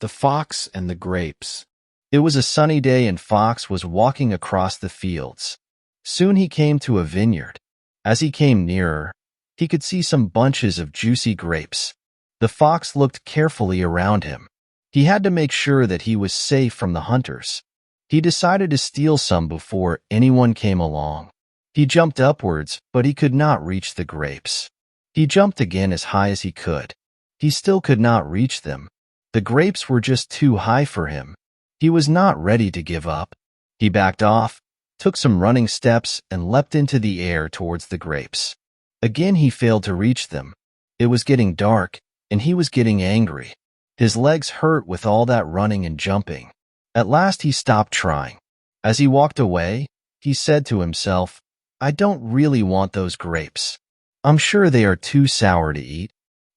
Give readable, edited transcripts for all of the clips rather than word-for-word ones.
The Fox and the Grapes. It was a sunny day and Fox was walking across the fields. Soon he came to a vineyard. As he came nearer, he could see some bunches of juicy grapes. The fox looked carefully around him. He had to make sure that he was safe from the hunters. He decided to steal some before anyone came along. He jumped upwards, but he could not reach the grapes. He jumped again as high as he could. He still could not reach them. The grapes were just too high for him. He was not ready to give up. He backed off, took some running steps, and leapt into the air towards the grapes. Again he failed to reach them. It was getting dark, and he was getting angry. His legs hurt with all that running and jumping. At last he stopped trying. As he walked away, he said to himself, "I don't really want those grapes. I'm sure they are too sour to eat."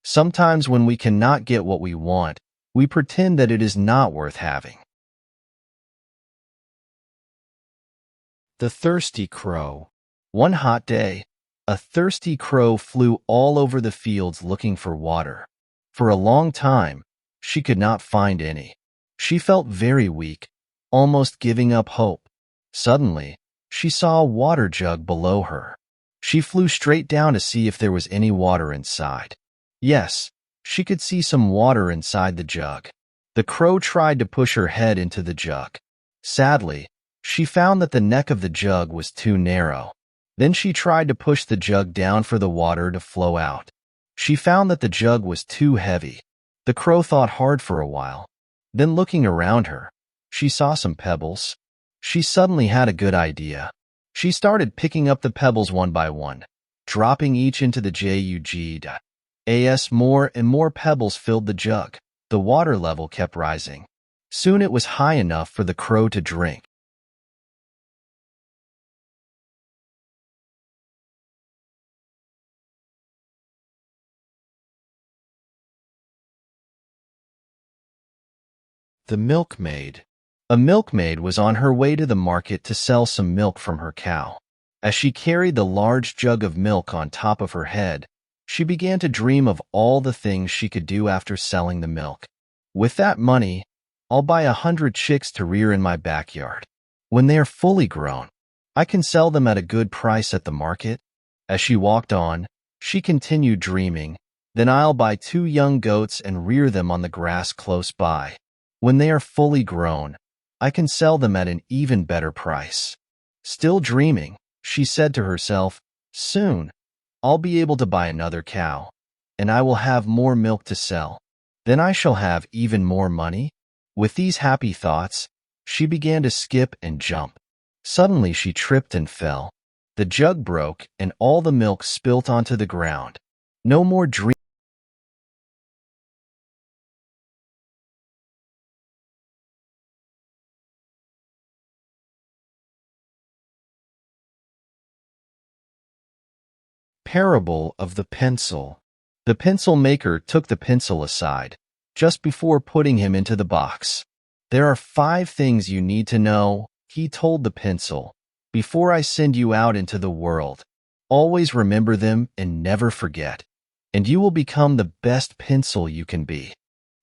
Sometimes when we cannot get what we want, we pretend that it is not worth having. The Thirsty Crow. One hot day, a thirsty crow flew all over the fields looking for water. For a long time, she could not find any. She felt very weak, almost giving up hope. Suddenly, she saw a water jug below her. She flew straight down to see if there was any water inside. Yes, she could see some water inside the jug. The crow tried to push her head into the jug. Sadly, she found that the neck of the jug was too narrow. Then she tried to push the jug down for the water to flow out. She found that the jug was too heavy. The crow thought hard for a while. Then looking around her, she saw some pebbles. She suddenly had a good idea. She started picking up the pebbles one by one, dropping each into the jug. As more and more pebbles filled the jug, the water level kept rising. Soon it was high enough for the crow to drink. The Milkmaid. A milkmaid was on her way to the market to sell some milk from her cow. As she carried the large jug of milk on top of her head, she began to dream of all the things she could do after selling the milk. With that money, I'll buy 100 chicks to rear in my backyard. When they are fully grown, I can sell them at a good price at the market. As she walked on, she continued dreaming. Then I'll buy 2 young goats and rear them on the grass close by. When they are fully grown, I can sell them at an even better price. Still dreaming, she said to herself, "Soon, I'll be able to buy another cow, and I will have more milk to sell. Then I shall have even more money." With these happy thoughts, she began to skip and jump. Suddenly she tripped and fell. The jug broke and all the milk spilt onto the ground. No more dreaming. Parable of the Pencil. The pencil maker took the pencil aside, just before putting him into the box. "There are 5 things you need to know," he told the pencil, "before I send you out into the world. Always remember them and never forget, and you will become the best pencil you can be.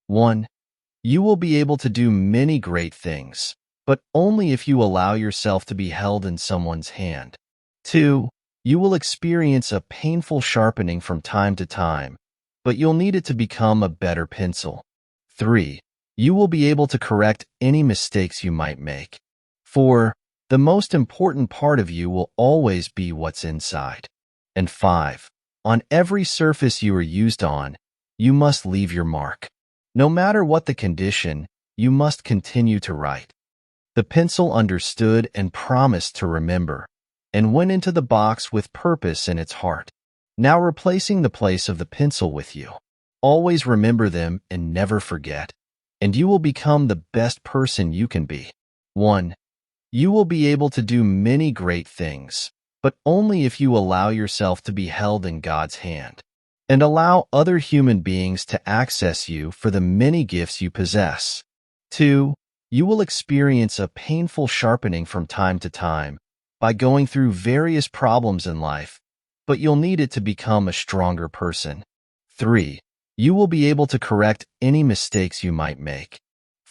1. You will be able to do many great things, but only if you allow yourself to be held in someone's hand. 2. You will experience a painful sharpening from time to time, but you'll need it to become a better pencil. 3. You will be able to correct any mistakes you might make. 4. The most important part of you will always be what's inside. And 5. On every surface you are used on, you must leave your mark. No matter what the condition, you must continue to write." The pencil understood and promised to remember, and went into the box with purpose in its heart. Now replacing the place of the pencil with you. Always remember them and never forget, and you will become the best person you can be. 1. You will be able to do many great things, but only if you allow yourself to be held in God's hand, and allow other human beings to access you for the many gifts you possess. 2. You will experience a painful sharpening from time to time, by going through various problems in life, but you'll need it to become a stronger person. 3. You will be able to correct any mistakes you might make.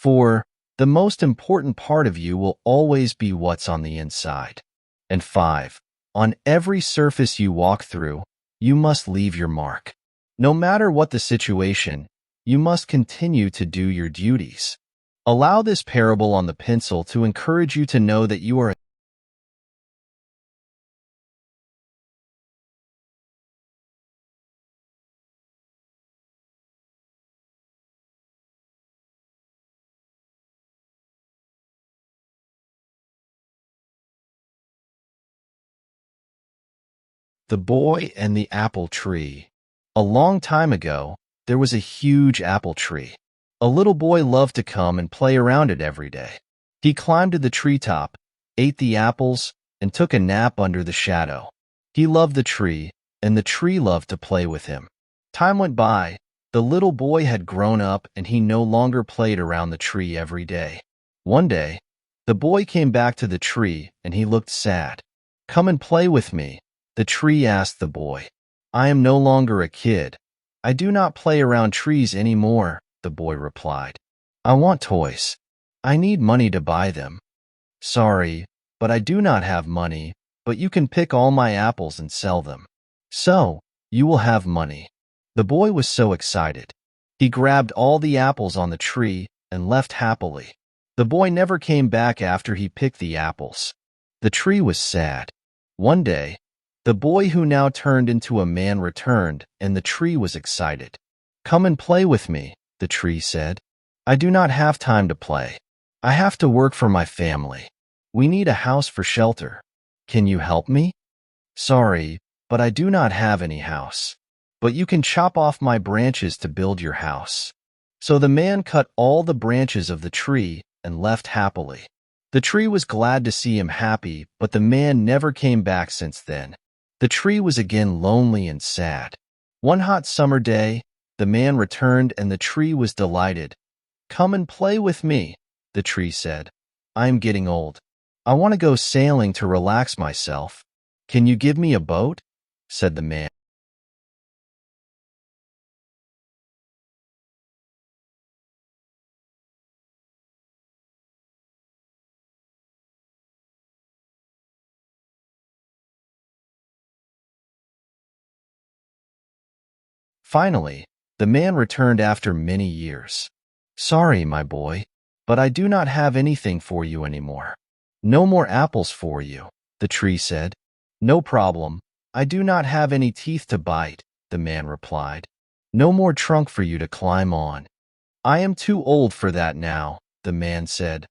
4. The most important part of you will always be what's on the inside. And 5. On every surface you walk through, you must leave your mark. No matter what the situation, you must continue to do your duties. Allow this parable on the pencil to encourage you to know that you are The Boy and the Apple Tree. A long time ago, there was a huge apple tree. A little boy loved to come and play around it every day. He climbed to the treetop, ate the apples, and took a nap under the shadow. He loved the tree, and the tree loved to play with him. Time went by. The little boy had grown up, and he no longer played around the tree every day. One day, the boy came back to the tree, and he looked sad. "Come and play with me," the tree asked the boy. "I am no longer a kid. I do not play around trees anymore," the boy replied. "I want toys. I need money to buy them." "Sorry, but I do not have money, but you can pick all my apples and sell them. So, you will have money." The boy was so excited. He grabbed all the apples on the tree and left happily. The boy never came back after he picked the apples. The tree was sad. One day, the boy who now turned into a man returned, and the tree was excited. "Come and play with me," the tree said. "I do not have time to play. I have to work for my family. We need a house for shelter. Can you help me?" "Sorry, but I do not have any house. But you can chop off my branches to build your house." So the man cut all the branches of the tree and left happily. The tree was glad to see him happy, but the man never came back since then. The tree was again lonely and sad. One hot summer day, the man returned and the tree was delighted. "Come and play with me," the tree said. "I am getting old. I want to go sailing to relax myself. Can you give me a boat?" said the man. Finally, the man returned after many years. "Sorry, my boy, but I do not have anything for you anymore." "No more apples for you," the tree said. "No problem. I do not have any teeth to bite," the man replied. "No more trunk for you to climb on." "I am too old for that now," the man said.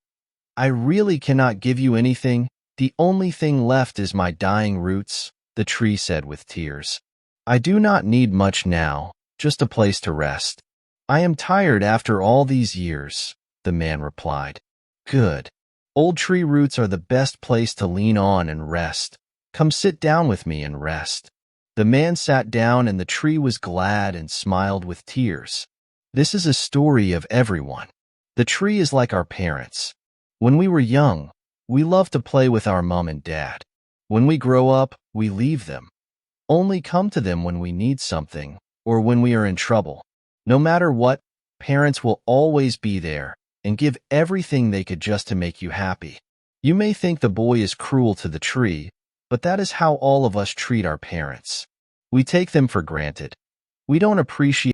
"I really cannot give you anything. The only thing left is my dying roots," the tree said with tears. "I do not need much now, just a place to rest." "I am tired after all these years," the man replied. "Good. Old tree roots are the best place to lean on and rest. Come sit down with me and rest." The man sat down and the tree was glad and smiled with tears. This is a story of everyone. The tree is like our parents. When we were young, we loved to play with our mom and dad. When we grow up, we leave them. Only come to them when we need something or when we are in trouble. No matter what, parents will always be there and give everything they could just to make you happy. You may think the boy is cruel to the tree, but that is how all of us treat our parents. We take them for granted. We don't appreciate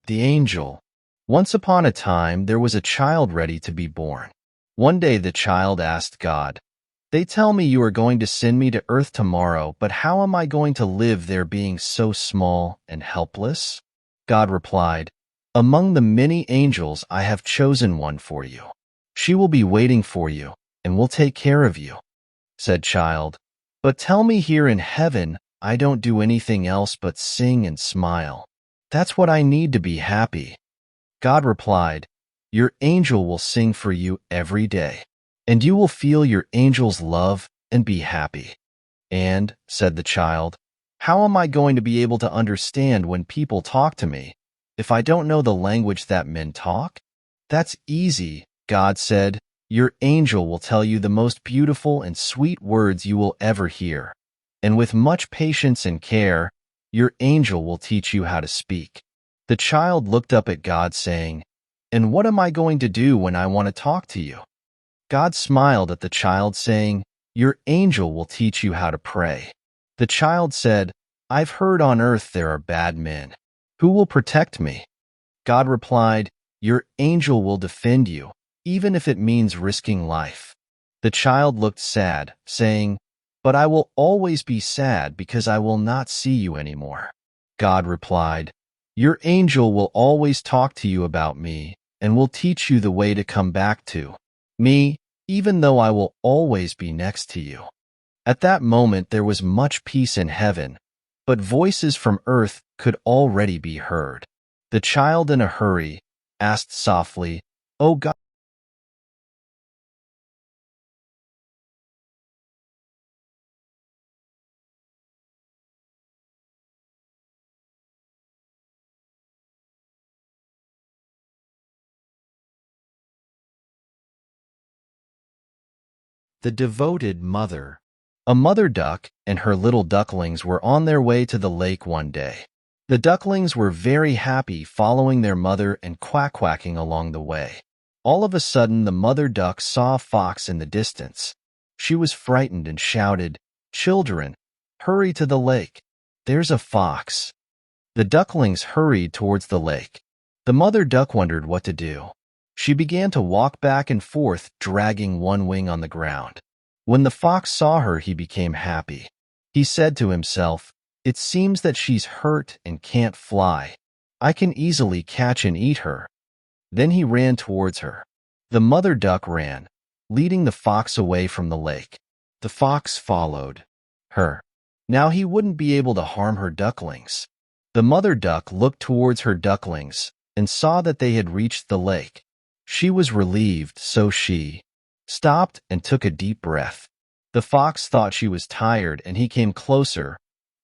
the angel. Once upon a time, there was a child ready to be born. One day the child asked God, "They tell me you are going to send me to earth tomorrow, but how am I going to live there being so small and helpless?" God replied, "Among the many angels I have chosen one for you. She will be waiting for you and will take care of you." Said child, "But tell me, here in heaven, I don't do anything else but sing and smile. That's what I need to be happy." God replied, "Your angel will sing for you every day, and you will feel your angel's love and be happy." And, said the child, how am I going to be able to understand when people talk to me if I don't know the language that men talk? That's easy, God said. Your angel will tell you the most beautiful and sweet words you will ever hear. And with much patience and care, your angel will teach you how to speak. The child looked up at God, saying, and what am I going to do when I want to talk to you? God smiled at the child, saying, your angel will teach you how to pray. The child said, I've heard on earth there are bad men. Who will protect me? God replied, your angel will defend you, even if it means risking life. The child looked sad, saying, but I will always be sad because I will not see you anymore. God replied, your angel will always talk to you about me and will teach you the way to come back to me, even though I will always be next to you. At that moment there was much peace in heaven, but voices from earth could already be heard. The child, in a hurry, asked softly, "Oh God." The devoted mother. A mother duck and her little ducklings were on their way to the lake one day. The ducklings were very happy following their mother and quack-quacking along the way. All of a sudden, the mother duck saw a fox in the distance. She was frightened and shouted, "Children, hurry to the lake. There's a fox." The ducklings hurried towards the lake. The mother duck wondered what to do. She began to walk back and forth, dragging one wing on the ground. When the fox saw her, he became happy. He said to himself, "It seems that she's hurt and can't fly. I can easily catch and eat her." Then he ran towards her. The mother duck ran, leading the fox away from the lake. The fox followed her. Now he wouldn't be able to harm her ducklings. The mother duck looked towards her ducklings and saw that they had reached the lake. She was relieved, so she stopped and took a deep breath. The fox thought she was tired and he came closer,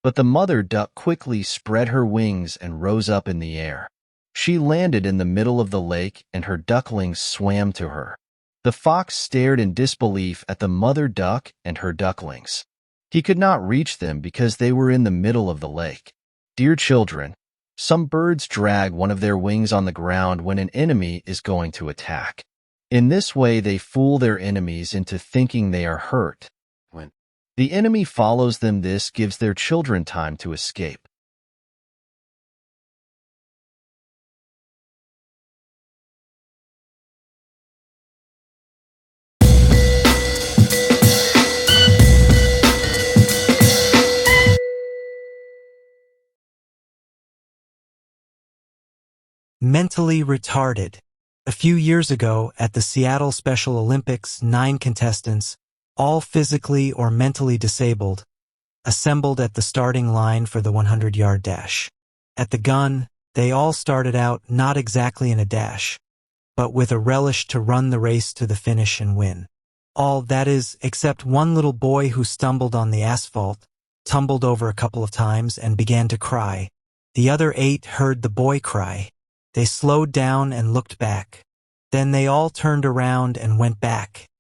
but the mother duck quickly spread her wings and rose up in the air. She landed in the middle of the lake and her ducklings swam to her. The fox stared in disbelief at the mother duck and her ducklings. He could not reach them because they were in the middle of the lake. Dear children, some birds drag one of their wings on the ground when an enemy is going to attack. In this way, they fool their enemies into thinking they are hurt. When the enemy follows them, this gives their children time to escape. Mentally retarded. A few years ago, at the Seattle Special Olympics, 9 contestants, all physically or mentally disabled, assembled at the starting line for the 100-yard dash. At the gun, they all started out not exactly in a dash, but with a relish to run the race to the finish and win. All, that is, except one little boy who stumbled on the asphalt, tumbled over a couple of times, and began to cry. The other 8 heard the boy cry. They slowed down and looked back. Then they all turned around and went back.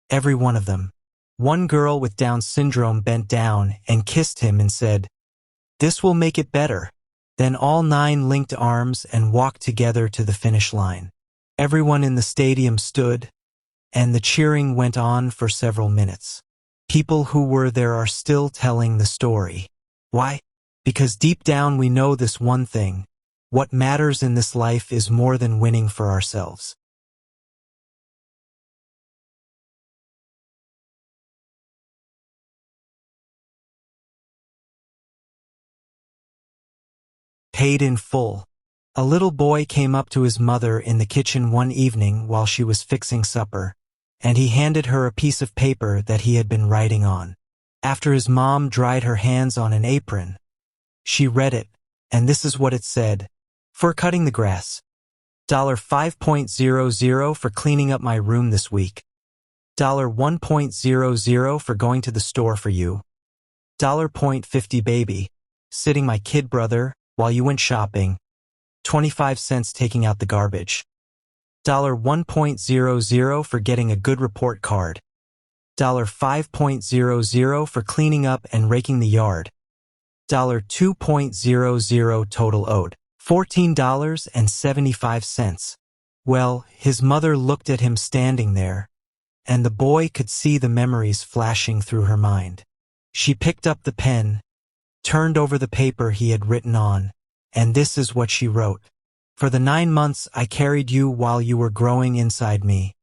Every one of them. One girl with Down syndrome bent down and kissed him and said, "This will make it better." Then all 9 linked arms and walked together to the finish line. Everyone in the stadium stood, and the cheering went on for several minutes. People who were there are still telling the story. Why? Because deep down we know this one thing. What matters in this life is more than winning for ourselves. Paid in full. A little boy came up to his mother in the kitchen one evening while she was fixing supper, and he handed her a piece of paper that he had been writing on. After his mom dried her hands on an apron, she read it, and this is what it said. "For cutting the grass. $5.00 for cleaning up my room this week. $1.00 for going to the store for you. $50 baby, sitting my kid brother while you went shopping, 25 cents taking out the garbage. $1.00 for getting a good report card. $5.00 for cleaning up and raking the yard. $2.00 total owed. $14.75. Well, his mother looked at him standing there, and the boy could see the memories flashing through her mind. She picked up the pen, turned over the paper he had written on, and this is what she wrote. For the 9 months I carried you while you were growing inside me.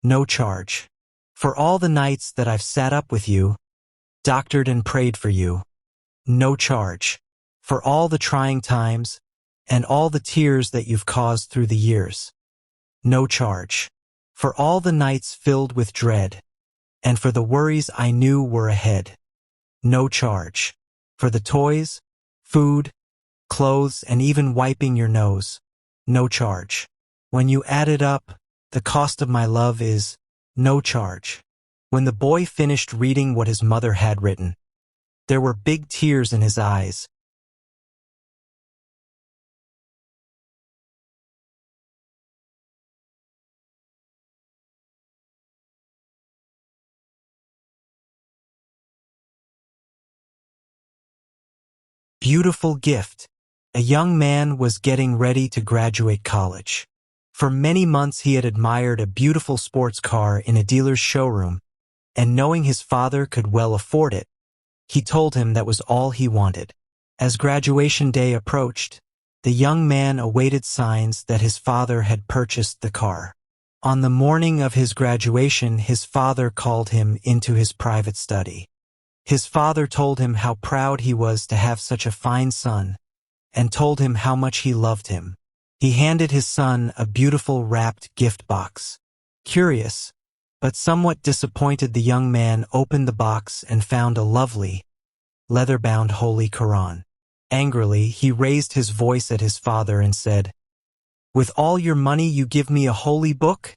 No charge. For all the nights that I've sat up with you, doctored and prayed for you. No charge. For all the trying times, and all the tears that you've caused through the years. No charge. For all the nights filled with dread, and for the worries I knew were ahead. No charge. For the toys, food, clothes, and even wiping your nose. No charge. When you add it up, the cost of my love is no charge. When the boy finished reading what his mother had written, there were big tears in his eyes. Beautiful gift. A young man was getting ready to graduate college. For many months he had admired a beautiful sports car in a dealer's showroom, and knowing his father could well afford it, he told him that was all he wanted. As graduation day approached, the young man awaited signs that his father had purchased the car. On the morning of his graduation, his father called him into his private study. His father told him how proud he was to have such a fine son, and told him how much he loved him. He handed his son a beautiful wrapped gift box. Curious, but somewhat disappointed, the young man opened the box and found a lovely, leather-bound Holy Quran. Angrily, he raised his voice at his father and said, "With all your money you give me a holy book?"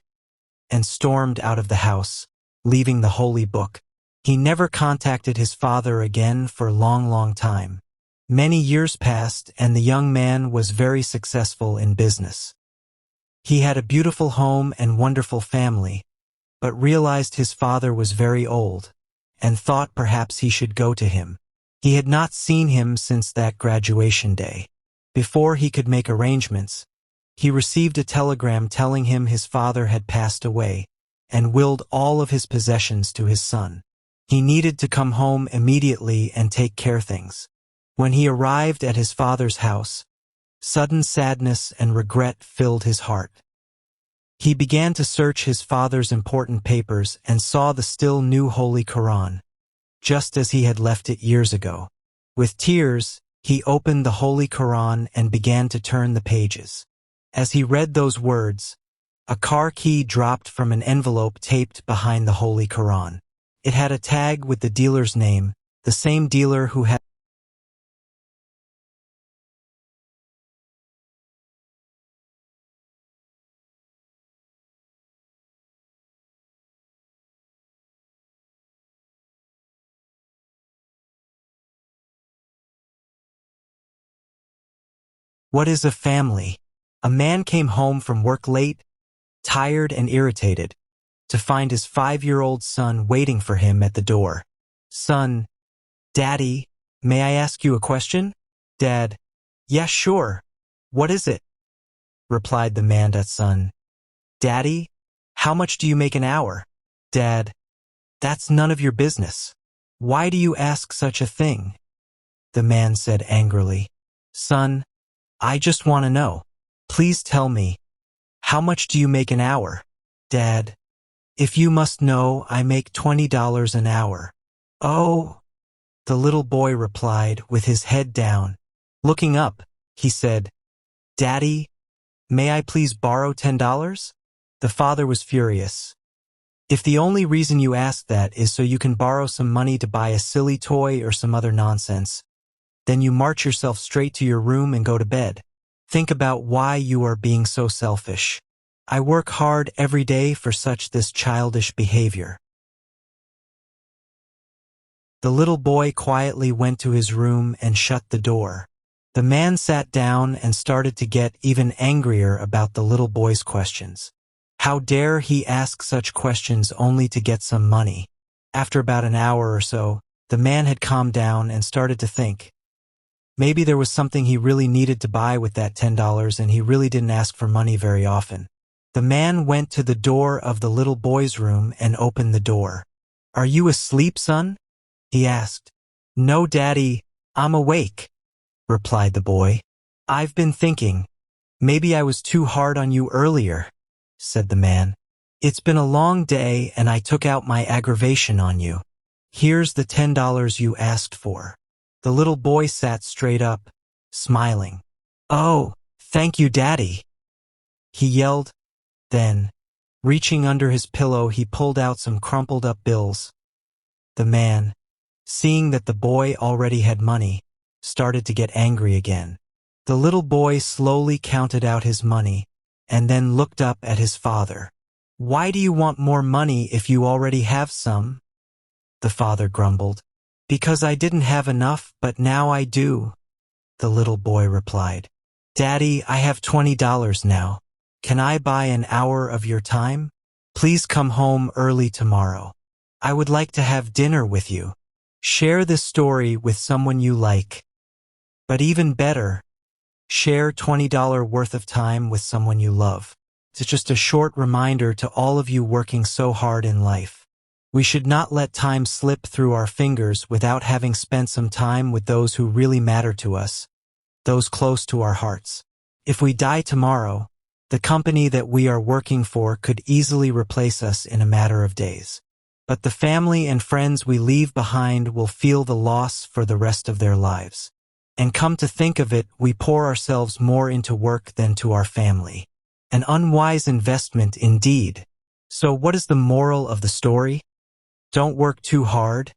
and stormed out of the house, leaving the holy book. He never contacted his father again for a long time. Many years passed, and the young man was very successful in business. He had a beautiful home and wonderful family, but realized his father was very old, and thought perhaps he should go to him. He had not seen him since that graduation day. Before he could make arrangements, he received a telegram telling him his father had passed away, and willed all of his possessions to his son. He needed to come home immediately and take care of things. When he arrived at his father's house, sudden sadness and regret filled his heart. He began to search his father's important papers and saw the still new Holy Quran, just as he had left it years ago. With tears, he opened the Holy Quran and began to turn the pages. As he read those words, a car key dropped from an envelope taped behind the Holy Quran. It had a tag with the dealer's name, the same dealer who had What is a family? A man came home from work late, tired and irritated, to find his 5-year-old son waiting for him at the door. Son, Daddy, may I ask you a question? Dad, yeah, sure. What is it? Replied the man's son. Daddy, how much do you make an hour? Dad, that's none of your business. Why do you ask such a thing? The man said angrily. Son, I just want to know. Please tell me, how much do you make an hour? Dad, if you must know, I make $20 an hour. Oh, the little boy replied with his head down. Looking up, he said, Daddy, may I please borrow $10? The father was furious. If the only reason you ask that is so you can borrow some money to buy a silly toy or some other nonsense, then you march yourself straight to your room and go to bed. Think about why you are being so selfish. I work hard every day for such this childish behavior. The little boy quietly went to his room and shut the door. The man sat down and started to get even angrier about the little boy's questions. How dare he ask such questions only to get some money? After about an hour or so, the man had calmed down and started to think. Maybe there was something he really needed to buy with that $10 and he really didn't ask for money very often. The man went to the door of the little boy's room and opened the door. "Are you asleep, son?" he asked. "No, Daddy, I'm awake," replied the boy. "I've been thinking. Maybe I was too hard on you earlier," said the man. "It's been a long day and I took out my aggravation on you. Here's the $10 you asked for." The little boy sat straight up, smiling. "Oh, thank you, Daddy," he yelled. Then, reaching under his pillow, he pulled out some crumpled up bills. The man, seeing that the boy already had money, started to get angry again. The little boy slowly counted out his money and then looked up at his father. "Why do you want more money if you already have some?" the father grumbled. "Because I didn't have enough, but now I do," the little boy replied. "Daddy, I have $20 now. Can I buy an hour of your time? Please come home early tomorrow. I would like to have dinner with you. Share this story with someone you like. But even better, share $20 worth of time with someone you love." It's just a short reminder to all of you working so hard in life. We should not let time slip through our fingers without having spent some time with those who really matter to us, those close to our hearts. If we die tomorrow, the company that we are working for could easily replace us in a matter of days. But the family and friends we leave behind will feel the loss for the rest of their lives. And come to think of it, we pour ourselves more into work than to our family. An unwise investment indeed. So what is the moral of the story? Don't work too hard.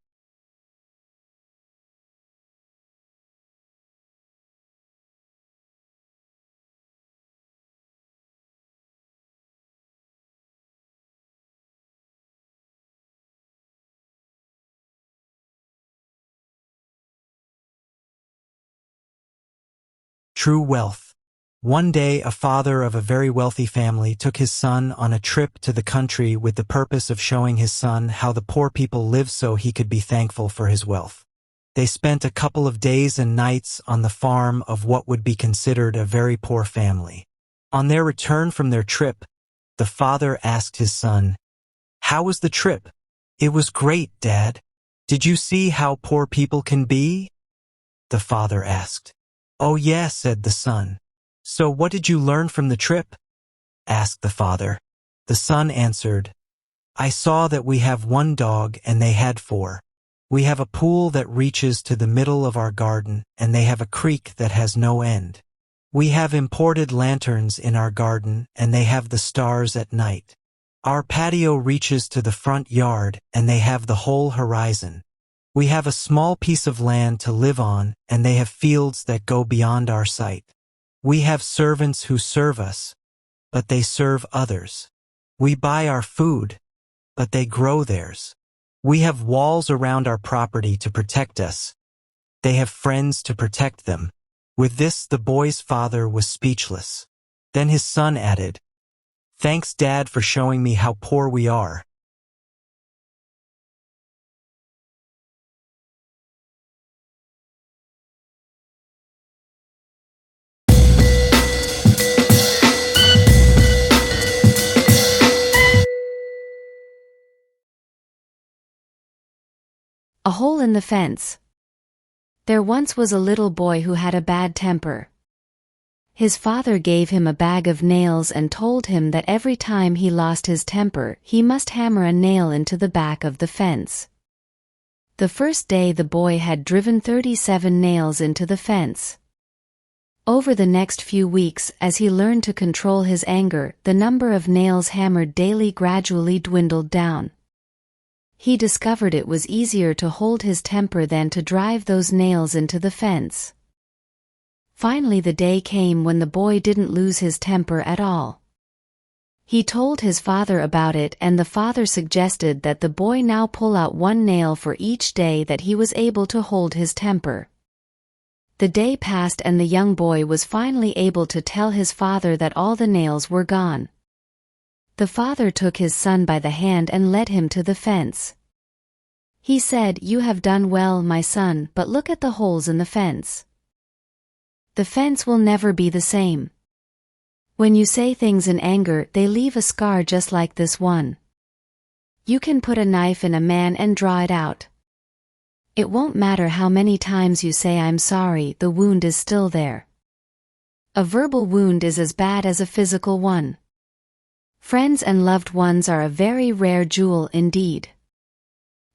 True wealth. One day, a father of a very wealthy family took his son on a trip to the country with the purpose of showing his son how the poor people live so he could be thankful for his wealth. They spent a couple of days and nights on the farm of what would be considered a very poor family. On their return from their trip, the father asked his son, "How was the trip?" "It was great, Dad. Did you see how poor people can be?" the father asked. "Oh yes," said the son. "So what did you learn from the trip?" asked the father. The son answered, "I saw that we have one dog and they had four. We have a pool that reaches to the middle of our garden and they have a creek that has no end. We have imported lanterns in our garden and they have the stars at night. Our patio reaches to the front yard and they have the whole horizon. We have a small piece of land to live on and they have fields that go beyond our sight. We have servants who serve us, but they serve others. We buy our food, but they grow theirs. We have walls around our property to protect us. They have friends to protect them." With this, the boy's father was speechless. Then his son added, "Thanks, Dad, for showing me how poor we are." A hole in the fence. There once was a little boy who had a bad temper. His father gave him a bag of nails and told him that every time he lost his temper, he must hammer a nail into the back of the fence. The first day the boy had driven 37 nails into the fence. Over the next few weeks, as he learned to control his anger, the number of nails hammered daily gradually dwindled down. He discovered it was easier to hold his temper than to drive those nails into the fence. Finally the day came when the boy didn't lose his temper at all. He told his father about it, and the father suggested that the boy now pull out one nail for each day that he was able to hold his temper. The day passed and the young boy was finally able to tell his father that all the nails were gone. The father took his son by the hand and led him to the fence. He said, "You have done well, my son, but look at the holes in the fence. The fence will never be the same. When you say things in anger, they leave a scar just like this one. You can put a knife in a man and draw it out. It won't matter how many times you say I'm sorry, the wound is still there. A verbal wound is as bad as a physical one. Friends and loved ones are a very rare jewel indeed.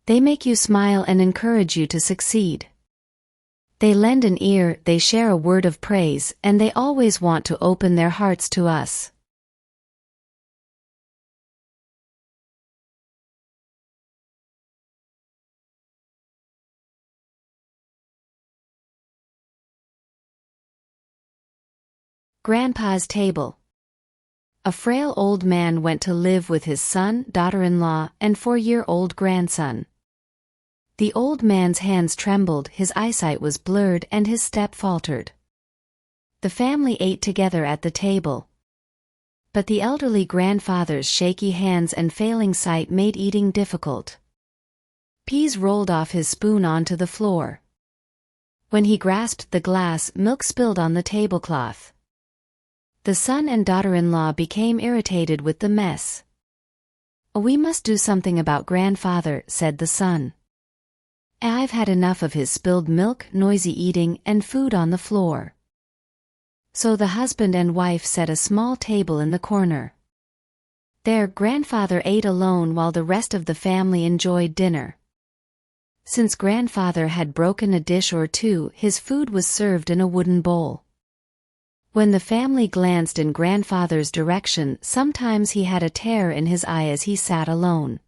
They make you smile and encourage you to succeed. They lend an ear, they share a word of praise, and they always want to open their hearts to us." Grandpa's table. A frail old man went to live with his son, daughter-in-law, and 4-year-old grandson. The old man's hands trembled, his eyesight was blurred, and his step faltered. The family ate together at the table. But the elderly grandfather's shaky hands and failing sight made eating difficult. Peas rolled off his spoon onto the floor. When he grasped the glass, milk spilled on the tablecloth. The son and daughter-in-law became irritated with the mess. "We must do something about grandfather," said the son. "I've had enough of his spilled milk, noisy eating, and food on the floor." So the husband and wife set a small table in the corner. There, grandfather ate alone while the rest of the family enjoyed dinner. Since grandfather had broken a dish or two, his food was served in a wooden bowl. When the family glanced in grandfather's direction, sometimes he had a tear in his eye as he sat alone.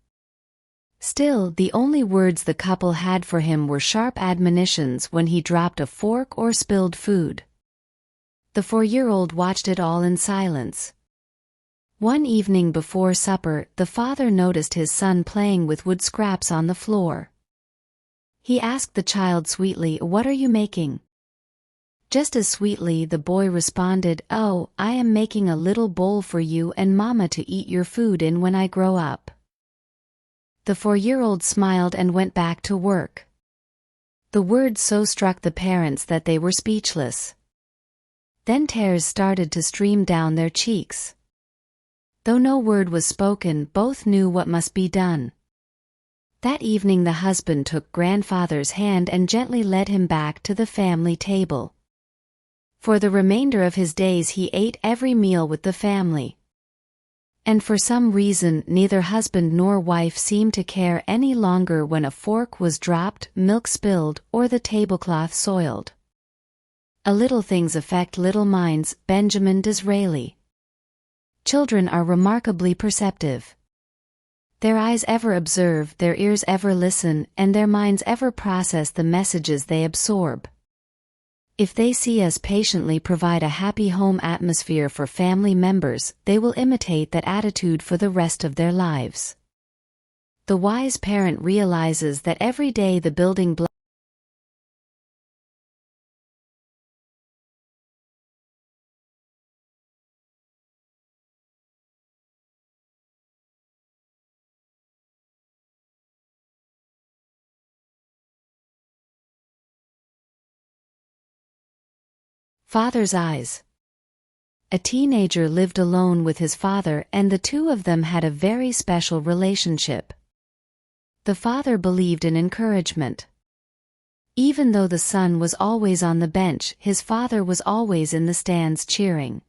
Still, the only words the couple had for him were sharp admonitions when he dropped a fork or spilled food. The 4-year-old watched it all in silence. One evening before supper, the father noticed his son playing with wood scraps on the floor. He asked the child sweetly, "What are you making?" Just as sweetly the boy responded, "Oh, I am making a little bowl for you and Mama to eat your food in when I grow up." The 4-year-old smiled and went back to work. The words so struck the parents that they were speechless. Then tears started to stream down their cheeks. Though no word was spoken, both knew what must be done. That evening the husband took grandfather's hand and gently led him back to the family table. For the remainder of his days he ate every meal with the family. And for some reason neither husband nor wife seemed to care any longer when a fork was dropped, milk spilled, or the tablecloth soiled. A little things affect little minds. Benjamin Disraeli. Children are remarkably perceptive. Their eyes ever observe, their ears ever listen, and their minds ever process the messages they absorb. If they see us patiently provide a happy home atmosphere for family members, they will imitate that attitude for the rest of their lives. The wise parent realizes that every day the building blocks Father's eyes. A teenager lived alone with his father, and the two of them had a very special relationship. The father believed in encouragement. Even though the son was always on the bench, his father was always in the stands cheering.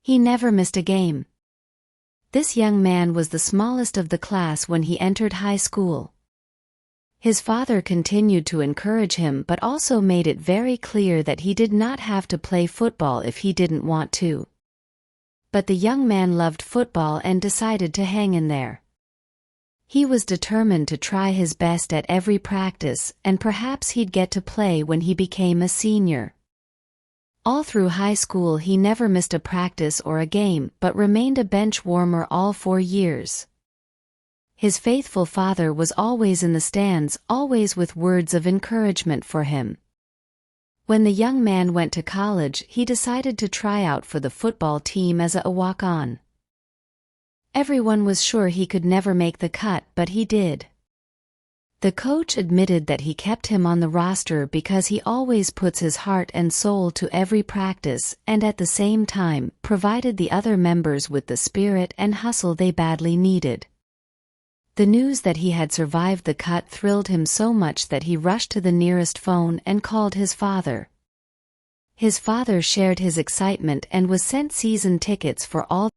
He never missed a game. This young man was the smallest of the class when he entered high school. His father continued to encourage him but also made it very clear that he did not have to play football if he didn't want to. But the young man loved football and decided to hang in there. He was determined to try his best at every practice, and perhaps he'd get to play when he became a senior. All through high school he never missed a practice or a game but remained a bench warmer all 4 years. His faithful father was always in the stands, always with words of encouragement for him. When the young man went to college, he decided to try out for the football team as a walk-on. Everyone was sure he could never make the cut, but he did. The coach admitted that he kept him on the roster because he always puts his heart and soul to every practice and at the same time provided the other members with the spirit and hustle they badly needed. The news that he had survived the cut thrilled him so much that he rushed to the nearest phone and called his father. His father shared his excitement and was sent season tickets for all.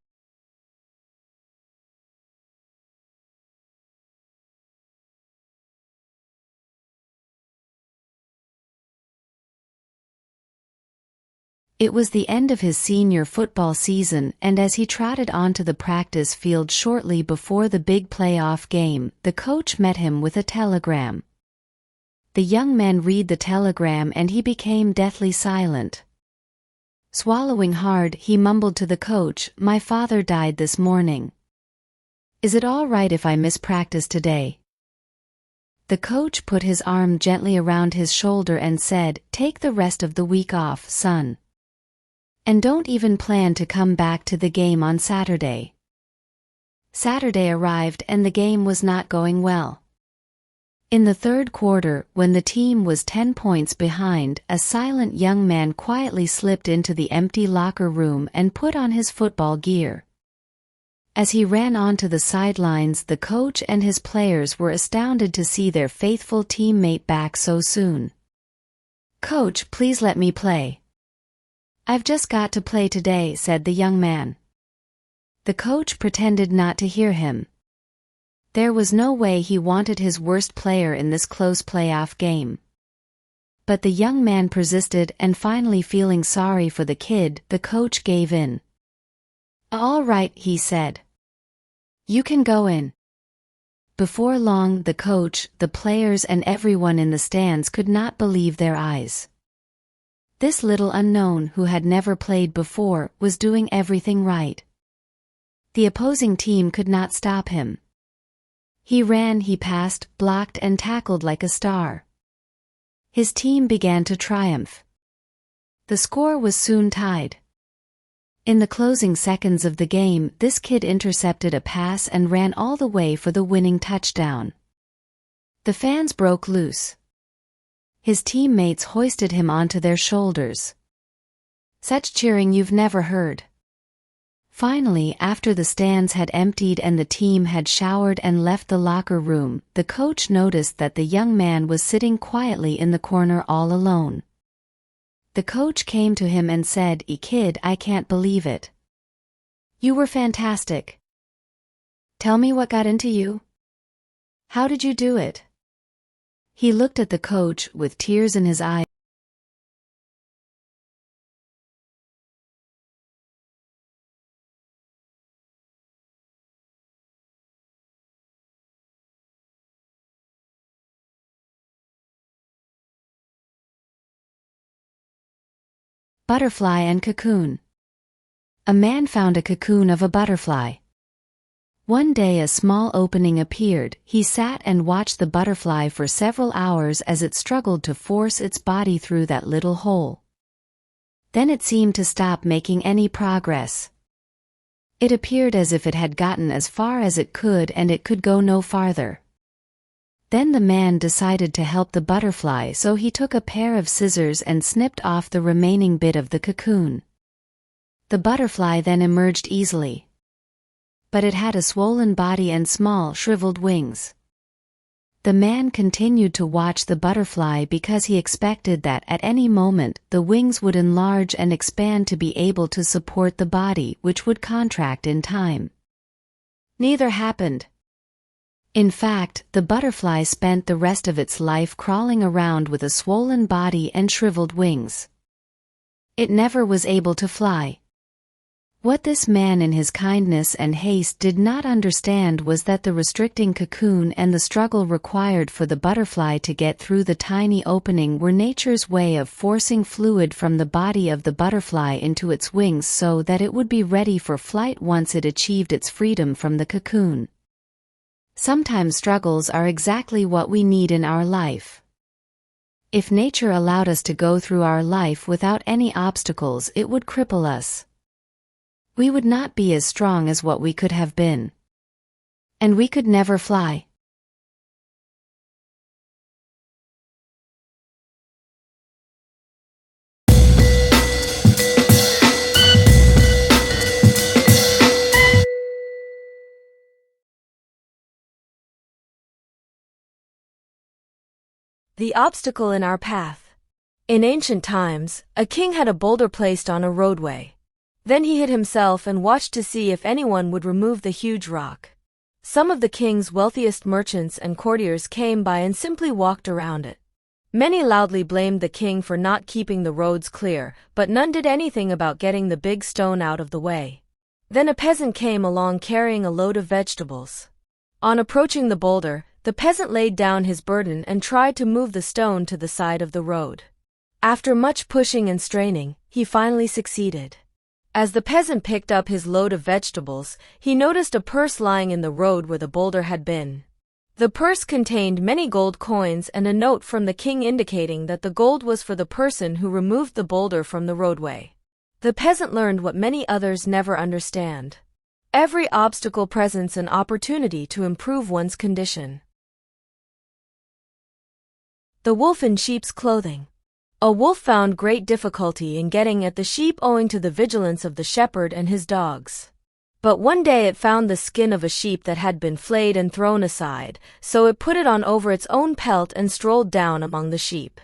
It was the end of his senior football season, and as he trotted onto the practice field shortly before the big playoff game, the coach met him with a telegram. The young man read the telegram and he became deathly silent. Swallowing hard, he mumbled to the coach, "My father died this morning. Is it all right if I miss practice today?" The coach put his arm gently around his shoulder and said, "Take the rest of the week off, son. And don't even plan to come back to the game on Saturday." Saturday arrived and the game was not going well. In the third quarter, when the team was 10 points behind, a silent young man quietly slipped into the empty locker room and put on his football gear. As he ran onto the sidelines, the coach and his players were astounded to see their faithful teammate back so soon. "Coach, please let me play. I've just got to play today," said the young man. The coach pretended not to hear him. There was no way he wanted his worst player in this close playoff game. But the young man persisted, and finally, feeling sorry for the kid, the coach gave in. "All right," he said. "You can go in." Before long, the coach, the players and everyone in the stands could not believe their eyes. This little unknown who had never played before was doing everything right. The opposing team could not stop him. He ran, he passed, blocked and tackled like a star. His team began to triumph. The score was soon tied. In the closing seconds of the game, this kid intercepted a pass and ran all the way for the winning touchdown. The fans broke loose. His teammates hoisted him onto their shoulders. Such cheering you've never heard. Finally, after the stands had emptied and the team had showered and left the locker room, the coach noticed that the young man was sitting quietly in the corner all alone. The coach came to him and said, "Kid, I can't believe it. You were fantastic. Tell me what got into you. How did you do it?" He looked at the coach with tears in his eyes. Butterfly and cocoon. A man found a cocoon of a butterfly. One day a small opening appeared. He sat and watched the butterfly for several hours as it struggled to force its body through that little hole. Then it seemed to stop making any progress. It appeared as if it had gotten as far as it could and it could go no farther. Then the man decided to help the butterfly, so he took a pair of scissors and snipped off the remaining bit of the cocoon. The butterfly then emerged easily. But it had a swollen body and small, shriveled wings. The man continued to watch the butterfly because he expected that at any moment the wings would enlarge and expand to be able to support the body, which would contract in time. Neither happened. In fact, the butterfly spent the rest of its life crawling around with a swollen body and shriveled wings. It never was able to fly. What this man in his kindness and haste did not understand was that the restricting cocoon and the struggle required for the butterfly to get through the tiny opening were nature's way of forcing fluid from the body of the butterfly into its wings so that it would be ready for flight once it achieved its freedom from the cocoon. Sometimes struggles are exactly what we need in our life. If nature allowed us to go through our life without any obstacles, it would cripple us. We would not be as strong as what we could have been. And we could never fly. The obstacle in our path. In ancient times, a king had a boulder placed on a roadway. Then he hid himself and watched to see if anyone would remove the huge rock. Some of the king's wealthiest merchants and courtiers came by and simply walked around it. Many loudly blamed the king for not keeping the roads clear, but none did anything about getting the big stone out of the way. Then a peasant came along carrying a load of vegetables. On approaching the boulder, the peasant laid down his burden and tried to move the stone to the side of the road. After much pushing and straining, he finally succeeded. As the peasant picked up his load of vegetables, he noticed a purse lying in the road where the boulder had been. The purse contained many gold coins and a note from the king indicating that the gold was for the person who removed the boulder from the roadway. The peasant learned what many others never understand. Every obstacle presents an opportunity to improve one's condition. The wolf in sheep's clothing. A wolf found great difficulty in getting at the sheep owing to the vigilance of the shepherd and his dogs. But one day it found the skin of a sheep that had been flayed and thrown aside, so it put it on over its own pelt and strolled down among the sheep.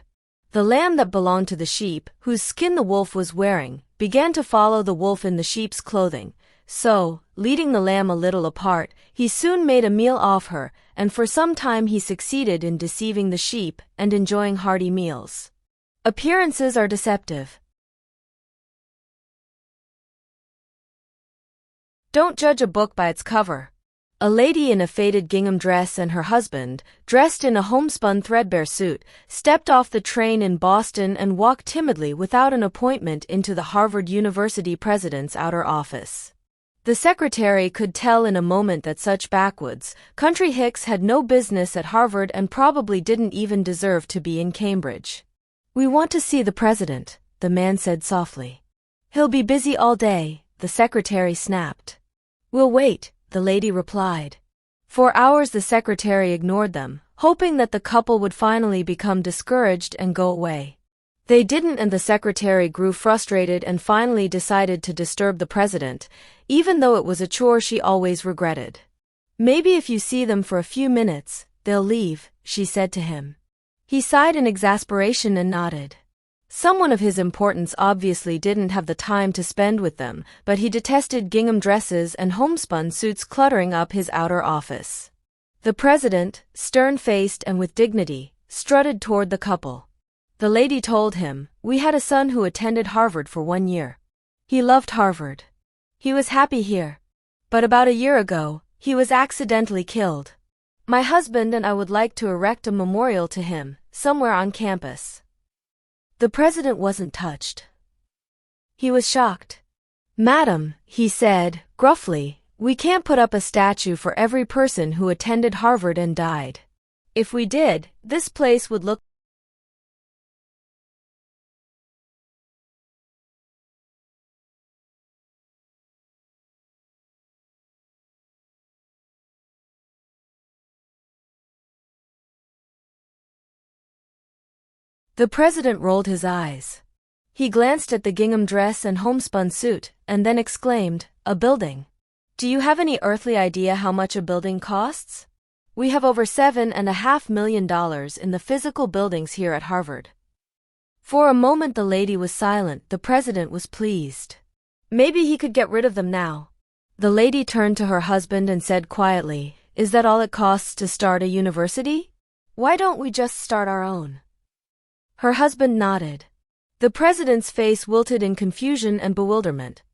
The lamb that belonged to the sheep, whose skin the wolf was wearing, began to follow the wolf in the sheep's clothing. So, leading the lamb a little apart, he soon made a meal off her, and for some time he succeeded in deceiving the sheep and enjoying hearty meals. Appearances are deceptive. Don't judge a book by its cover. A lady in a faded gingham dress and her husband, dressed in a homespun threadbare suit, stepped off the train in Boston and walked timidly without an appointment into the Harvard University president's outer office. The secretary could tell in a moment that such backwoods, country hicks had no business at Harvard and probably didn't even deserve to be in Cambridge. "We want to see the president," the man said softly. "He'll be busy all day," the secretary snapped. "We'll wait," the lady replied. For hours the secretary ignored them, hoping that the couple would finally become discouraged and go away. They didn't, and the secretary grew frustrated and finally decided to disturb the president, even though it was a chore she always regretted. "Maybe if you see them for a few minutes, they'll leave," she said to him. He sighed in exasperation and nodded. Someone of his importance obviously didn't have the time to spend with them, but he detested gingham dresses and homespun suits cluttering up his outer office. The president, stern-faced and with dignity, strutted toward the couple. The lady told him, "We had a son who attended Harvard for 1 year. He loved Harvard. He was happy here. But about a year ago, he was accidentally killed. My husband and I would like to erect a memorial to him, somewhere on campus." The president wasn't touched. He was shocked. "Madam," he said, gruffly, "we can't put up a statue for every person who attended Harvard and died. If we did, this place would look..." The president rolled his eyes. He glanced at the gingham dress and homespun suit, and then exclaimed, "A building? Do you have any earthly idea how much a building costs? We have over $7.5 million in the physical buildings here at Harvard." For a moment the lady was silent. The president was pleased. Maybe he could get rid of them now. The lady turned to her husband and said quietly, "Is that all it costs to start a university? Why don't we just start our own?" Her husband nodded. The president's face wilted in confusion and bewilderment.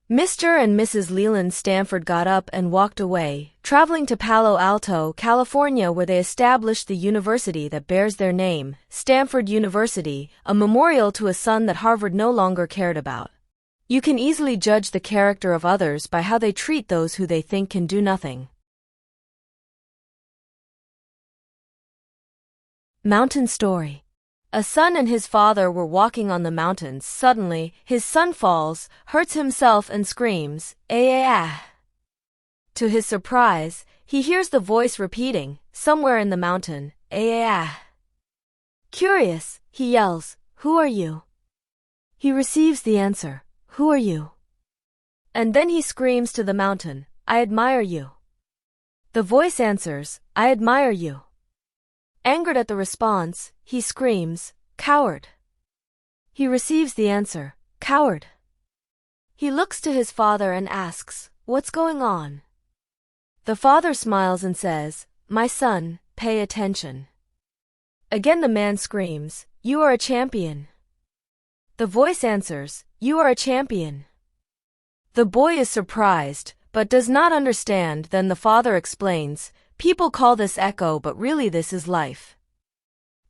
Mr. and Mrs. Leland Stanford got up and walked away, traveling to Palo Alto, California, where they established the university that bears their name, Stanford University, a memorial to a son that Harvard no longer cared about. You can easily judge the character of others by how they treat those who they think can do nothing. Mountain Story. A son and his father were walking on the mountains. Suddenly, his son falls, hurts himself and screams, "Ah!" To his surprise, he hears the voice repeating, somewhere in the mountain, "Ah!" Curious, he yells, "Who are you?" He receives the answer, "Who are you?" And then he screams to the mountain, "I admire you." The voice answers, "I admire you." Angered at the response, he screams, "Coward." He receives the answer, "Coward." He looks to his father and asks, "What's going on?" The father smiles and says, "My son, pay attention." Again the man screams, "You are a champion." The voice answers, "You are a champion." The boy is surprised, but does not understand. Then the father explains, "People call this echo, but really this is life.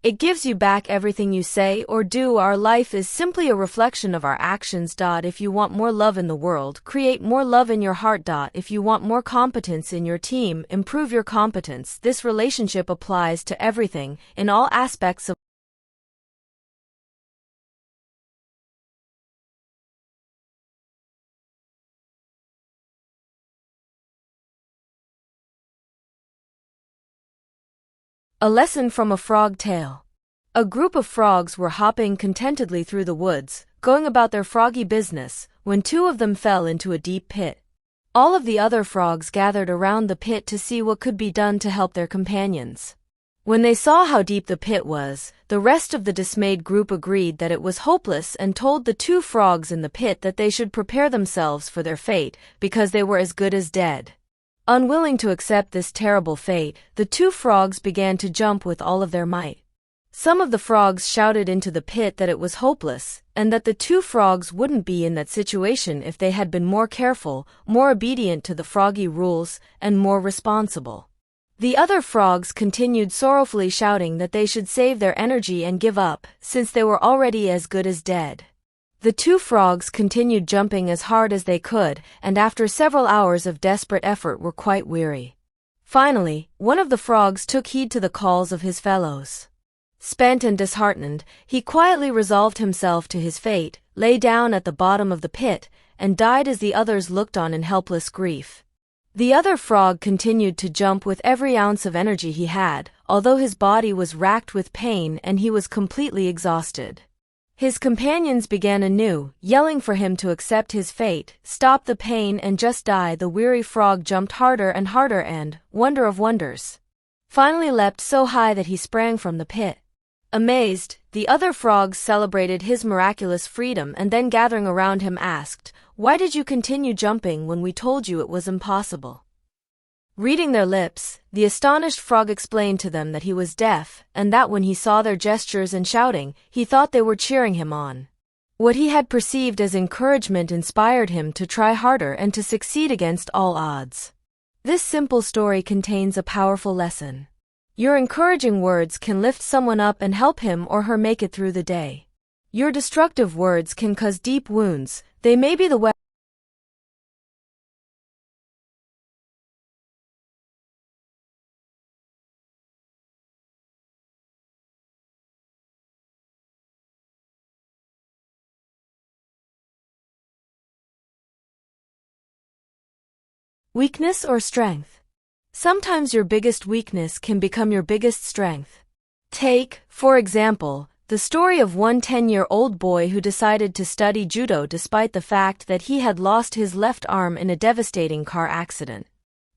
It gives you back everything you say or do. Our life is simply a reflection of our actions. If you want more love in the world, create more love in your heart. If you want more competence in your team, improve your competence." This relationship applies to everything, in all aspects of A lesson from a frog tale. A group of frogs were hopping contentedly through the woods, going about their froggy business, when two of them fell into a deep pit. All of the other frogs gathered around the pit to see what could be done to help their companions. When they saw how deep the pit was, the rest of the dismayed group agreed that it was hopeless and told the two frogs in the pit that they should prepare themselves for their fate, because they were as good as dead. Unwilling to accept this terrible fate, the two frogs began to jump with all of their might. Some of the frogs shouted into the pit that it was hopeless, and that the two frogs wouldn't be in that situation if they had been more careful, more obedient to the froggy rules, and more responsible. The other frogs continued sorrowfully shouting that they should save their energy and give up, since they were already as good as dead. The two frogs continued jumping as hard as they could, and after several hours of desperate effort were quite weary. Finally, one of the frogs took heed to the calls of his fellows. Spent and disheartened, he quietly resolved himself to his fate, lay down at the bottom of the pit, and died as the others looked on in helpless grief. The other frog continued to jump with every ounce of energy he had, although his body was racked with pain and he was completely exhausted. His companions began anew, yelling for him to accept his fate, stop the pain and just die. The weary frog jumped harder and harder and, wonder of wonders, finally leapt so high that he sprang from the pit. Amazed, the other frogs celebrated his miraculous freedom and then gathering around him asked, "Why did you continue jumping when we told you it was impossible?" Reading their lips, the astonished frog explained to them that he was deaf, and that when he saw their gestures and shouting, he thought they were cheering him on. What he had perceived as encouragement inspired him to try harder and to succeed against all odds. This simple story contains a powerful lesson. Your encouraging words can lift someone up and help him or her make it through the day. Your destructive words can cause deep wounds. They may be the weakness or strength. Sometimes your biggest weakness can become your biggest strength. Take, for example, the story of one 10-year-old boy who decided to study judo despite the fact that he had lost his left arm in a devastating car accident.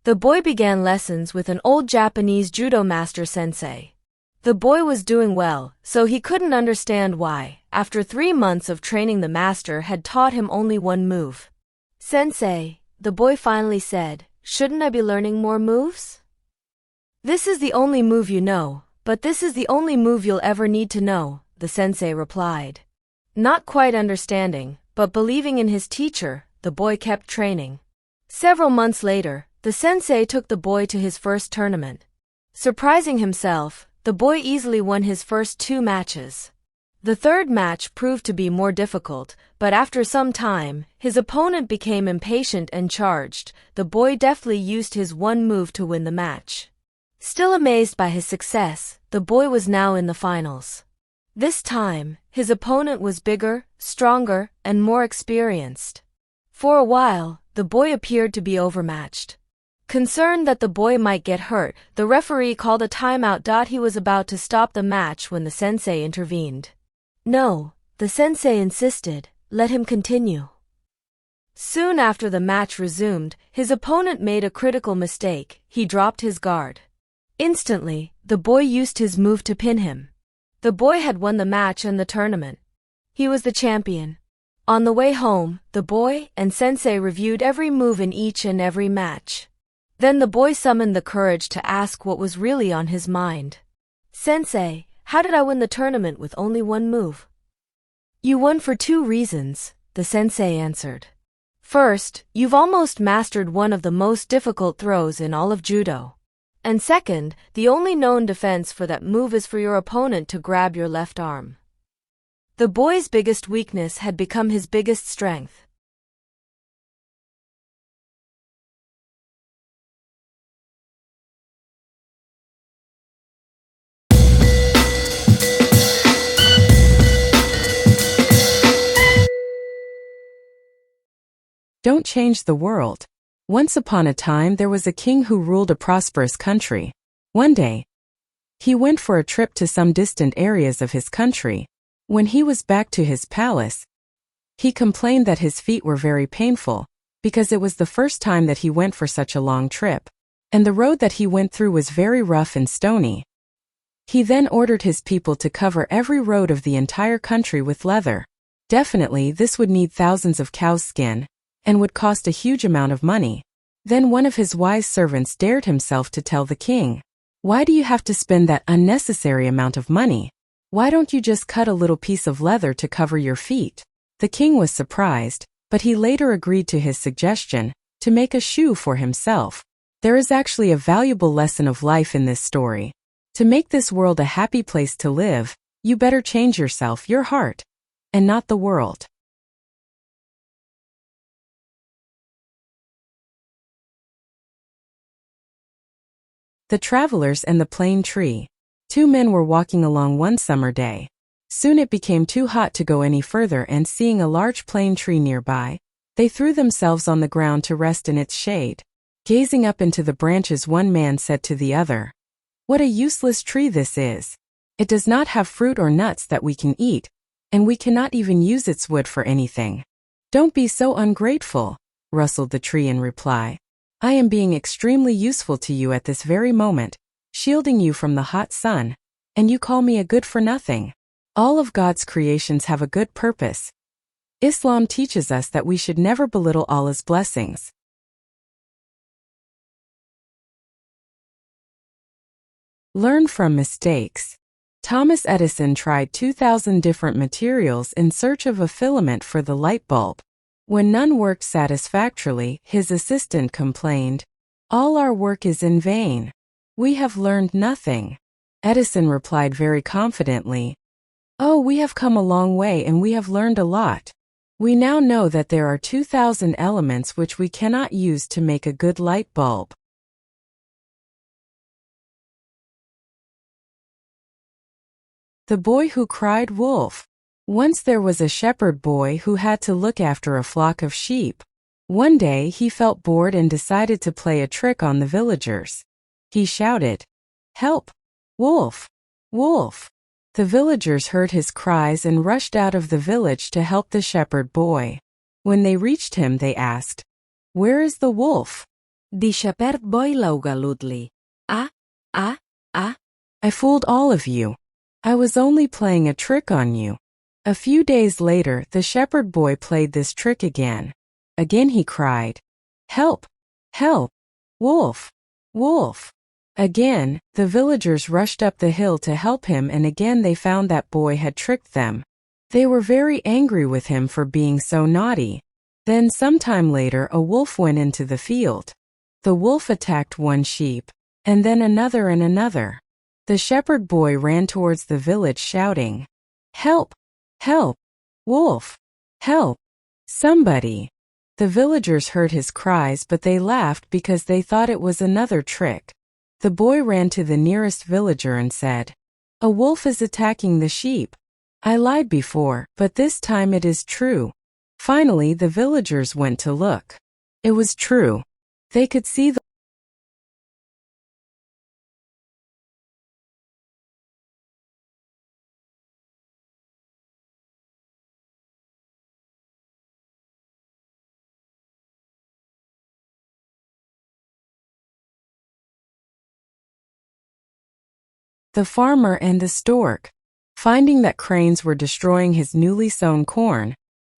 The boy began lessons with an old Japanese judo master sensei. The boy was doing well, so he couldn't understand why, after 3 months of training, the master had taught him only one move. "Sensei," the boy finally said, "shouldn't I be learning more moves?" "This is the only move you know, but this is the only move you'll ever need to know," the sensei replied. Not quite understanding, but believing in his teacher, the boy kept training. Several months later, the sensei took the boy to his first tournament. Surprising himself, the boy easily won his first 2 matches. The third match proved to be more difficult, but after some time, his opponent became impatient and charged. The boy deftly used his one move to win the match. Still amazed by his success, the boy was now in the finals. This time, his opponent was bigger, stronger, and more experienced. For a while, the boy appeared to be overmatched. Concerned that the boy might get hurt, the referee called a timeout. He was about to stop the match when the sensei intervened. No, the sensei insisted, let him continue. Soon after the match resumed, his opponent made a critical mistake. He dropped his guard. Instantly, the boy used his move to pin him. The boy had won the match and the tournament. He was the champion. On the way home, the boy and sensei reviewed every move in each and every match. Then the boy summoned the courage to ask what was really on his mind. Sensei, how did I win the tournament with only one move? You won for 2 reasons, the sensei answered. First, you've almost mastered one of the most difficult throws in all of judo. And second, the only known defense for that move is for your opponent to grab your left arm. The boy's biggest weakness had become his biggest strength. Don't change the world. Once upon a time there was a king who ruled a prosperous country. One day, he went for a trip to some distant areas of his country. When he was back to his palace, he complained that his feet were very painful, because it was the first time that he went for such a long trip, and the road that he went through was very rough and stony. He then ordered his people to cover every road of the entire country with leather. Definitely this would need thousands of cows' skin, and would cost a huge amount of money. Then one of his wise servants dared himself to tell the king, "Why do you have to spend that unnecessary amount of money? Why don't you just cut a little piece of leather to cover your feet?" The king was surprised, but he later agreed to his suggestion, to make a shoe for himself. There is actually a valuable lesson of life in this story. To make this world a happy place to live, you better change yourself, your heart, and not the world. The Travelers and the Plane Tree. 2 men were walking along one summer day. Soon it became too hot to go any further, and seeing a large plane tree nearby, they threw themselves on the ground to rest in its shade. Gazing up into the branches, one man said to the other, "What a useless tree this is. It does not have fruit or nuts that we can eat, and we cannot even use its wood for anything." "Don't be so ungrateful," rustled the tree in reply. "I am being extremely useful to you at this very moment, shielding you from the hot sun, and you call me a good-for-nothing. All of God's creations have a good purpose. Islam teaches us that we should never belittle Allah's blessings." Learn from mistakes. Thomas Edison tried 2,000 different materials in search of a filament for the light bulb. When none worked satisfactorily, his assistant complained, "All our work is in vain. We have learned nothing." Edison replied very confidently, "Oh, we have come a long way and we have learned a lot. We now know that there are 2,000 elements which we cannot use to make a good light bulb." The Boy Who Cried Wolf. Once there was a shepherd boy who had to look after a flock of sheep. One day he felt bored and decided to play a trick on the villagers. He shouted, "Help! Wolf! Wolf!" The villagers heard his cries and rushed out of the village to help the shepherd boy. When they reached him, they asked, "Where is the wolf?" The shepherd boy laugaludli. Ah. "I fooled all of you. I was only playing a trick on you." A few days later, the shepherd boy played this trick again. Again he cried, "Help! Help! Wolf! Wolf!" Again, the villagers rushed up the hill to help him, and again they found that boy had tricked them. They were very angry with him for being so naughty. Then sometime later a wolf went into the field. The wolf attacked one sheep, and then another and another. The shepherd boy ran towards the village shouting, "Help! Help! Wolf! Help! Somebody!" The villagers heard his cries, but they laughed because they thought it was another trick. The boy ran to the nearest villager and said, "A wolf is attacking the sheep. I lied before, but this time it is true." Finally, the villagers went to look. It was true. They could see the farmer and the stork. Finding that cranes were destroying his newly sown corn,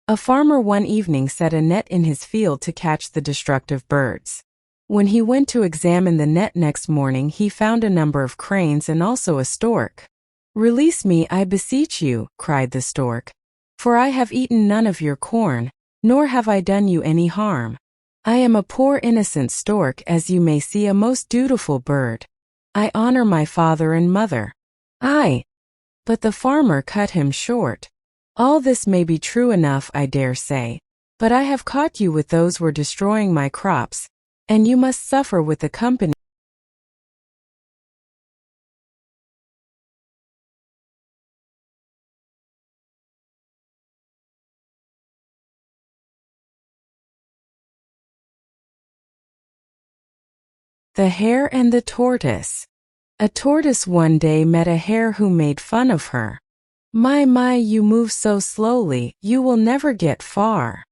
a farmer one evening set a net in his field to catch the destructive birds. When he went to examine the net next morning, he found a number of cranes and also a stork. "Release me, I beseech you," cried the stork, "for I have eaten none of your corn, nor have I done you any harm. I am a poor innocent stork, as you may see, a most dutiful bird. I honor my father and mother." "Aye." But the farmer cut him short. "All this may be true enough, I dare say, but I have caught you with those who were destroying my crops, and you must suffer with the company." The Hare and the Tortoise. A tortoise one day met a hare who made fun of her. My, you move so slowly, you will never get far."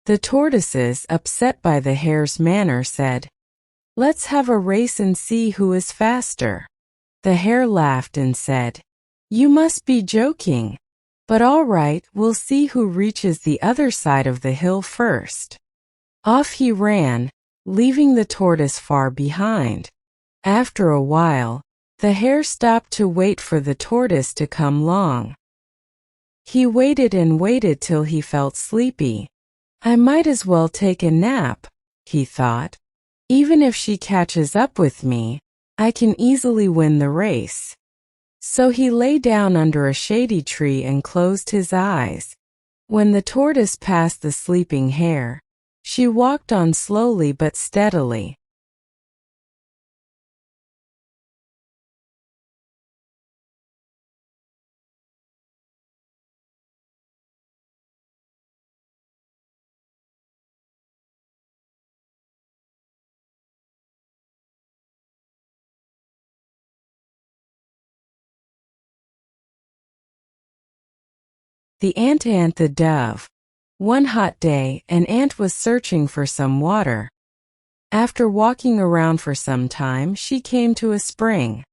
The tortoises, upset by the hare's manner, said, "Let's have a race and see who is faster." The hare laughed and said, "You must be joking. But all right, we'll see who reaches the other side of the hill first." Off he ran, leaving the tortoise far behind. After a while, the hare stopped to wait for the tortoise to come along. He waited and waited till he felt sleepy. "I might as well take a nap," he thought. "Even if she catches up with me, I can easily win the race." So he lay down under a shady tree and closed his eyes. When the tortoise passed the sleeping hare, she walked on slowly but steadily. The ant and the dove. One hot day, an ant was searching for some water. After walking around for some time, she came to a spring.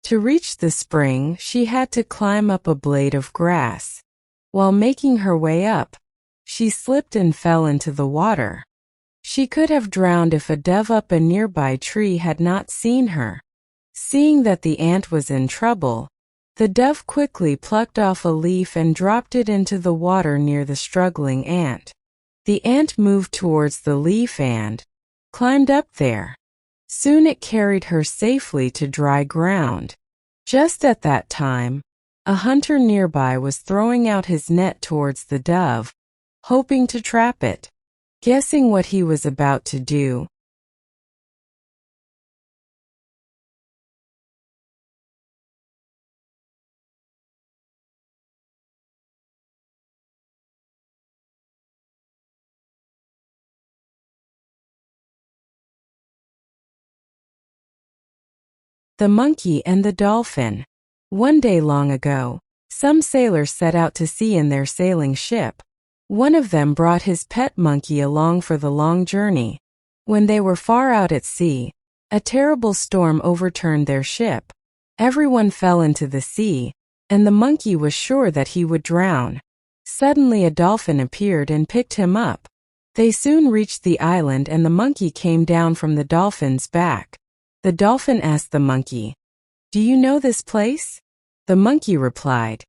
To reach the spring, she had to climb up a blade of grass. While making her way up, she slipped and fell into the water. She could have drowned if a dove up a nearby tree had not seen her. Seeing that the ant was in trouble, the dove quickly plucked off a leaf and dropped it into the water near the struggling ant. The ant moved towards the leaf and climbed up there. Soon it carried her safely to dry ground. Just at that time, a hunter nearby was throwing out his net towards the dove, hoping to trap it. Guessing what he was about to do, the monkey and the dolphin. One day long ago, some sailors set out to sea in their sailing ship. One of them brought his pet monkey along for the long journey. When they were far out at sea, a terrible storm overturned their ship. Everyone fell into the sea, and the monkey was sure that he would drown. Suddenly a dolphin appeared and picked him up. They soon reached the island and the monkey came down from the dolphin's back. The dolphin asked the monkey, "Do you know this place?" The monkey replied,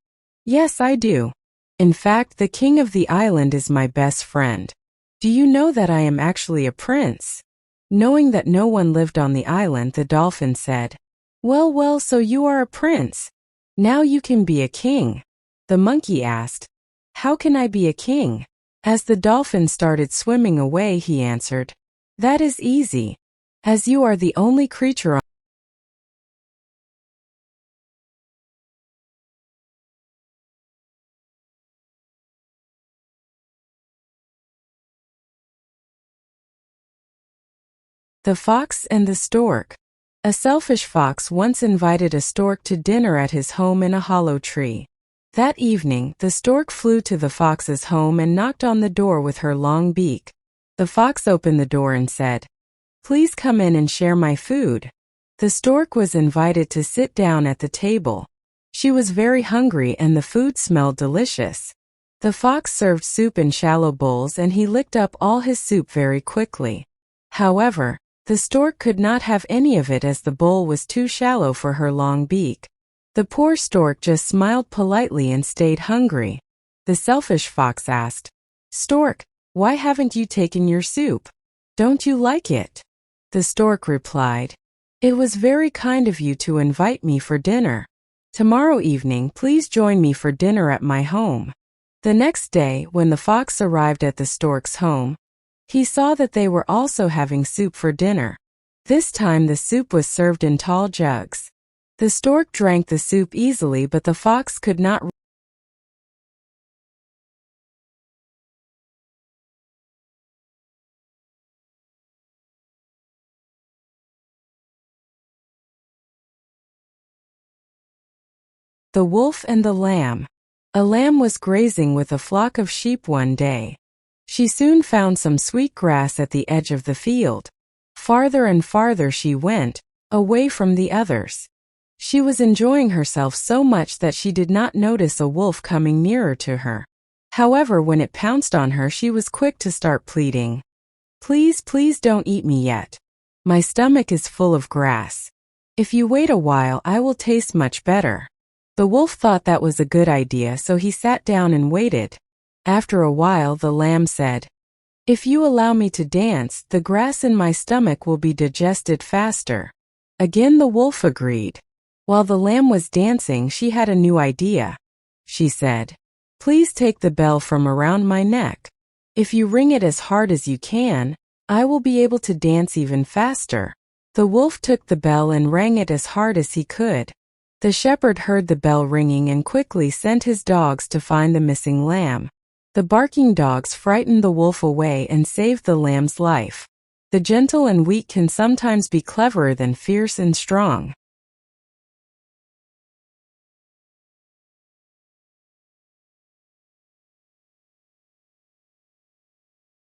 "Yes, I do. In fact, the king of the island is my best friend." Do you know that I am actually a prince? Knowing that no one lived on the island, the dolphin said, Well, well, so you are a prince. Now you can be a king. The monkey asked, How can I be a king? As the dolphin started swimming away, he answered, That is easy. As you are the only creature on The Fox and the Stork. A selfish fox once invited a stork to dinner at his home in a hollow tree. That evening, the stork flew to the fox's home and knocked on the door with her long beak. The fox opened the door and said, Please come in and share my food. The stork was invited to sit down at the table. She was very hungry and the food smelled delicious. The fox served soup in shallow bowls and he licked up all his soup very quickly. However, the stork could not have any of it as the bowl was too shallow for her long beak. The poor stork just smiled politely and stayed hungry. The selfish fox asked, Stork, why haven't you taken your soup? Don't you like it? The stork replied, It was very kind of you to invite me for dinner. Tomorrow evening, please join me for dinner at my home. The next day, when the fox arrived at the stork's home, he saw that they were also having soup for dinner. This time the soup was served in tall jugs. The stork drank the soup easily, but the fox could not. The Wolf and the Lamb. A lamb was grazing with a flock of sheep one day. She soon found some sweet grass at the edge of the field. Farther and farther she went, away from the others. She was enjoying herself so much that she did not notice a wolf coming nearer to her. However, when it pounced on her, she was quick to start pleading. Please, please don't eat me yet. My stomach is full of grass. If you wait a while, I will taste much better. The wolf thought that was a good idea, so he sat down and waited. After a while, the lamb said, If you allow me to dance, the grass in my stomach will be digested faster. Again the wolf agreed. While the lamb was dancing, she had a new idea. She said, Please take the bell from around my neck. If you ring it as hard as you can, I will be able to dance even faster. The wolf took the bell and rang it as hard as he could. The shepherd heard the bell ringing and quickly sent his dogs to find the missing lamb. The barking dogs frightened the wolf away and saved the lamb's life. The gentle and weak can sometimes be cleverer than fierce and strong.